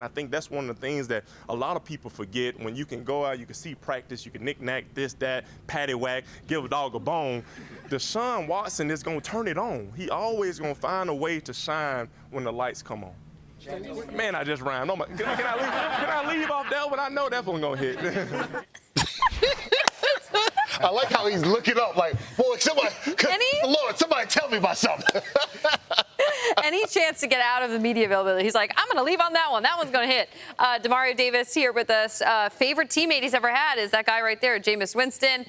I think that's one of the things that a lot of people forget. When you can go out, you can see practice, you can knick-knack, this, that, paddywhack, give a dog a bone. Deshaun Watson is going to turn it on. He always going to find a way to shine when the lights come on. Man, I just rhymed. Can I leave off that one? I know that one going to hit. I like how he's looking up like, boy, Lord, somebody tell me about something. Any chance to get out of the media availability. He's like, I'm going to leave on that one. That one's going to hit. Demario Davis here with us. Favorite teammate he's ever had is that guy right there, Jameis Winston.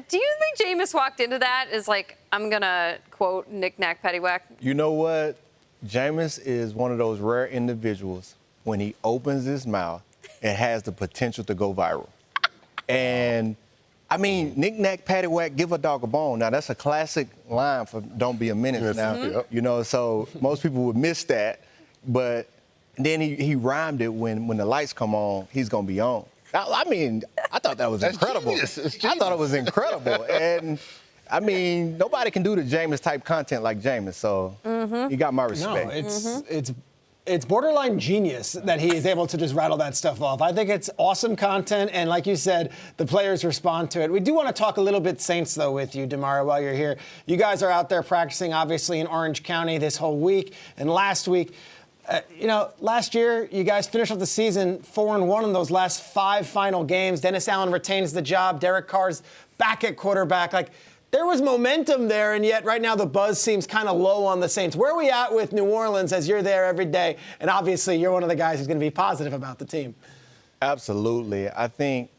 Do you think Jameis walked into that as like, I'm going to, quote, knick-knack, paddywhack? You know what? Jameis is one of those rare individuals, when he opens his mouth, it has the potential to go viral. And, I mean, knick-knack, paddywhack, give a dog a bone. Now, that's a classic line for Don't Be a Menace now. Yep. You know, so most people would miss that. But then he rhymed it when the lights come on, he's going to be on. I mean, I thought that was incredible. Genius. I thought it was incredible. And, I mean, nobody can do the Jameis-type content like Jameis, so he got my respect. No, it's borderline genius that he is able to just rattle that stuff off. I think it's awesome content, and like you said, the players respond to it. We do want to talk a little bit Saints, though, with you, Demario, while you're here. You guys are out there practicing, obviously, in Orange County this whole week and last week. Last year, you guys finished off the season 4-1 in those last 5 final games. Dennis Allen retains the job. Derek Carr's back at quarterback. There was momentum there, and yet right now the buzz seems kind of low on the Saints. Where are we at with New Orleans as you're there every day? And obviously you're one of the guys who's going to be positive about the team. Absolutely. I think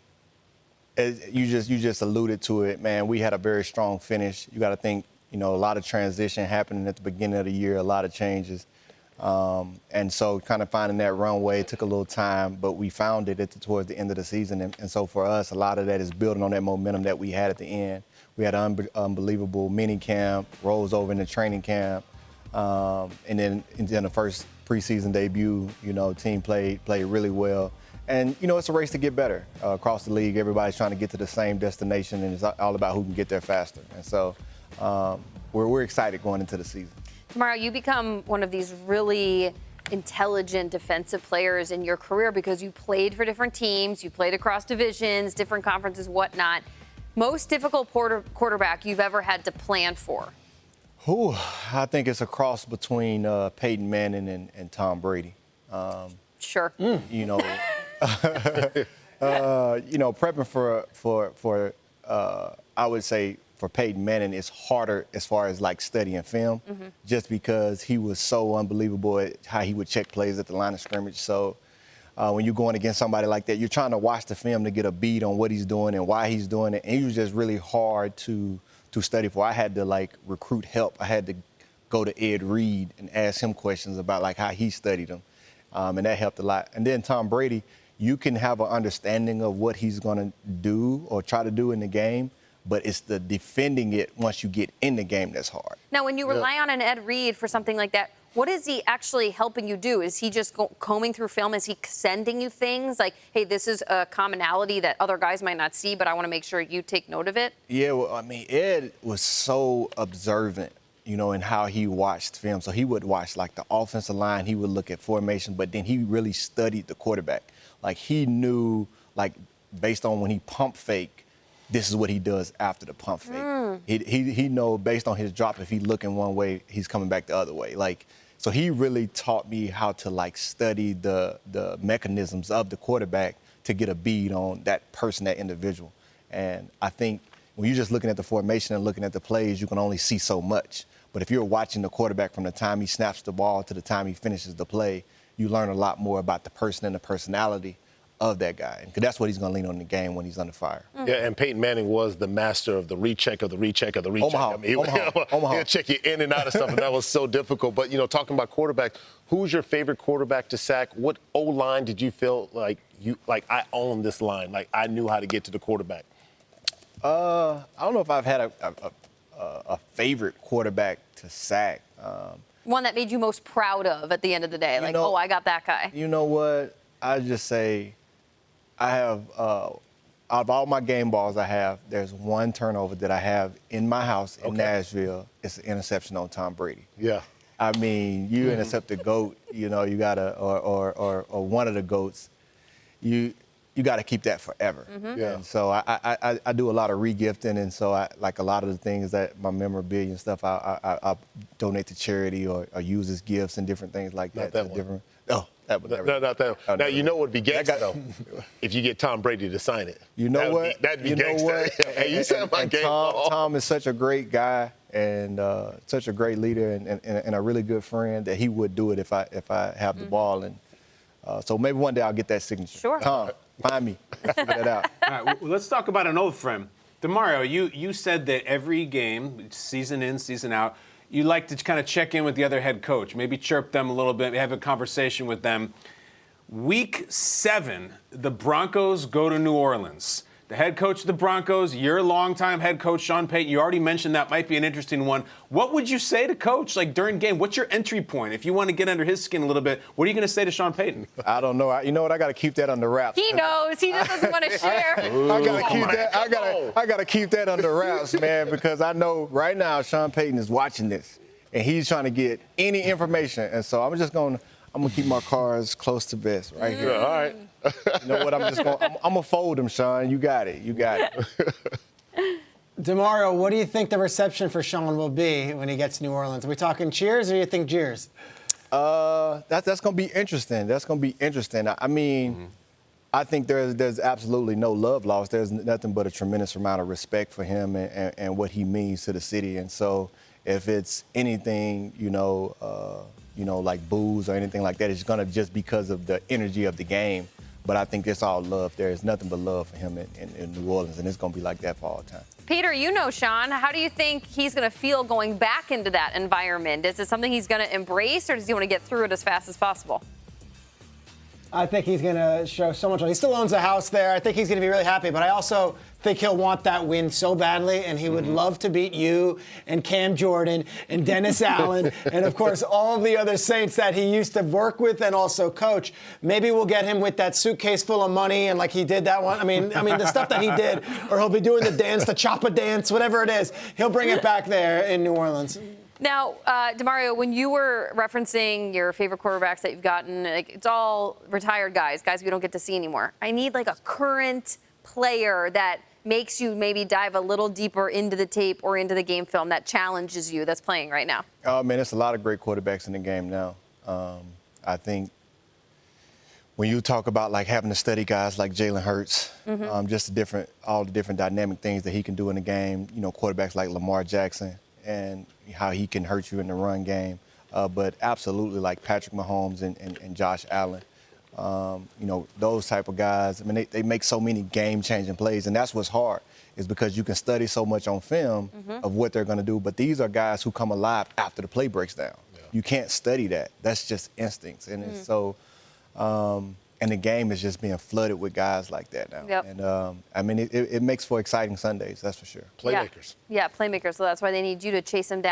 you just alluded to it, man. We had a very strong finish. You got to think, a lot of transition happening at the beginning of the year, a lot of changes. And so kind of finding that runway took a little time, but we found it towards the end of the season. And so for us, a lot of that is building on that momentum that we had at the end. We had an unbelievable mini camp, rolls over into training camp, and then the first preseason debut, team played really well. And, it's a race to get better. Across the league, everybody's trying to get to the same destination, and it's all about who can get there faster. And so we're excited going into the season. Demario, you become one of these really intelligent defensive players in your career because you played for different teams, you played across divisions, different conferences, whatnot. Most difficult quarterback you've ever had to plan for? I think it's a cross between Peyton Manning and Tom Brady. Sure. Prepping for I would say for Peyton Manning is harder as far as like studying film, just because he was so unbelievable at how he would check plays at the line of scrimmage. So when you're going against somebody like that, you're trying to watch the film to get a beat on what he's doing and why he's doing it. And it was just really hard to study for. I had to recruit help. I had to go to Ed Reed and ask him questions about how he studied them. And that helped a lot. And then Tom Brady, you can have an understanding of what he's going to do or try to do in the game, but it's the defending it once you get in the game that's hard. Now, when you rely on an Ed Reed for something like that, what is he actually helping you do? Is he just combing through film? Is he sending you things like, hey, this is a commonality that other guys might not see, but I want to make sure you take note of it? Yeah, well, I mean, Ed was so observant, in how he watched film. So he would watch the offensive line, he would look at formation, but then he really studied the quarterback. He knew, based on when he pump fake, this is what he does after the pump fake. He know based on his drop, if he looking one way, he's coming back the other way. So he really taught me how to study the mechanisms of the quarterback to get a bead on that person, that individual. And I think when you're just looking at the formation and looking at the plays, you can only see so much. But if you're watching the quarterback from the time he snaps the ball to the time he finishes the play, you learn a lot more about the person and the personality of that guy. Because that's what he's going to lean on in the game when he's under fire. Yeah, and Peyton Manning was the master of the recheck of the recheck of the recheck. Omaha. He'll check you in and out of stuff, and that was so difficult. But, talking about quarterback, who's your favorite quarterback to sack? What O-line did you feel I own this line, I knew how to get to the quarterback? I don't know if I've had a favorite quarterback to sack. One that made you most proud of at the end of the day, I got that guy. You know what? I just say I have, out of all my game balls I have, there's one turnover that I have in my house in Nashville. It's an interception on Tom Brady. Yeah. I mean, you intercept the GOAT, you got to, or one of the GOATs, you got to keep that forever. Yeah. And so I do a lot of regifting, and so like a lot of the things that my memorabilia and stuff, I donate to charity or use as gifts and different things like Not that. that to one. different. Oh, that would never. No, not that. Oh, Now, never. you know what would be gangsta, got- though? If you get Tom Brady to sign it. You know what? That'd be you know gangsta. what? Hey, you said my game ball. Tom is such a great guy and such a great leader and a really good friend that he would do it if I have the ball. And so maybe one day I'll get that signature. Sure. Tom, find me. Figure that out. All right, well, let's talk about an old friend. Demario, you said that every game, season in, season out, you like to kind of check in with the other head coach, maybe chirp them a little bit, have a conversation with them. Week 7, the Broncos go to New Orleans. The head coach of the Broncos, your longtime head coach, Sean Payton, you already mentioned that might be an interesting one. What would you say to coach, like during game? What's your entry point? If you want to get under his skin a little bit, what are you going to say to Sean Payton? I don't know. You know what? I got to keep that under wraps. He knows. He just doesn't want to share. I gotta keep that. I gotta keep that under wraps, man, because I know right now Sean Payton is watching this, and he's trying to get any information, and so I'm gonna keep my cards close to vest right here. Yeah, all right. You know what? I'm gonna fold them, Sean. You got it. Demario, what do you think the reception for Sean will be when he gets to New Orleans? Are we talking cheers or do you think jeers? That's gonna be interesting. I mean, I think there's absolutely no love lost. There's nothing but a tremendous amount of respect for him and what he means to the city. And so, if it's anything, like boos or anything like that, it's gonna just because of the energy of the game. But I think it's all love. There's nothing but love for him in New Orleans, and it's gonna be like that for all time. Peter, you know Sean. How do you think he's going to feel going back into that environment? Is it something he's going to embrace, or does he want to get through it as fast as possible? I think he's going to show so much. He still owns a house there. I think he's going to be really happy. But I also think he'll want that win so badly, and he would love to beat you and Cam Jordan and Dennis Allen and, of course, all the other Saints that he used to work with and also coach. Maybe we'll get him with that suitcase full of money and like he did that one. I mean, the stuff that he did, or he'll be doing the dance, the choppa dance, whatever it is. He'll bring it back there in New Orleans. Now, Demario, when you were referencing your favorite quarterbacks that you've gotten, like, it's all retired guys we don't get to see anymore. I need like a current player that makes you maybe dive a little deeper into the tape or into the game film that challenges you that's playing right now. Oh, man, there's a lot of great quarterbacks in the game now. I think when you talk about like having to study guys like Jalen Hurts, just all the different dynamic things that he can do in the game, quarterbacks like Lamar Jackson, and how he can hurt you in the run game. But absolutely like Patrick Mahomes and Josh Allen. Those type of guys, I mean, they make so many game-changing plays, and that's what's hard, is because you can study so much on film of what they're going to do, but these are guys who come alive after the play breaks down. Yeah. You can't study that. That's just instincts. And it's so, and the game is just being flooded with guys like that now. Yep. And, it makes for exciting Sundays, that's for sure. Playmakers. Yeah, playmakers. So that's why they need you to chase them down.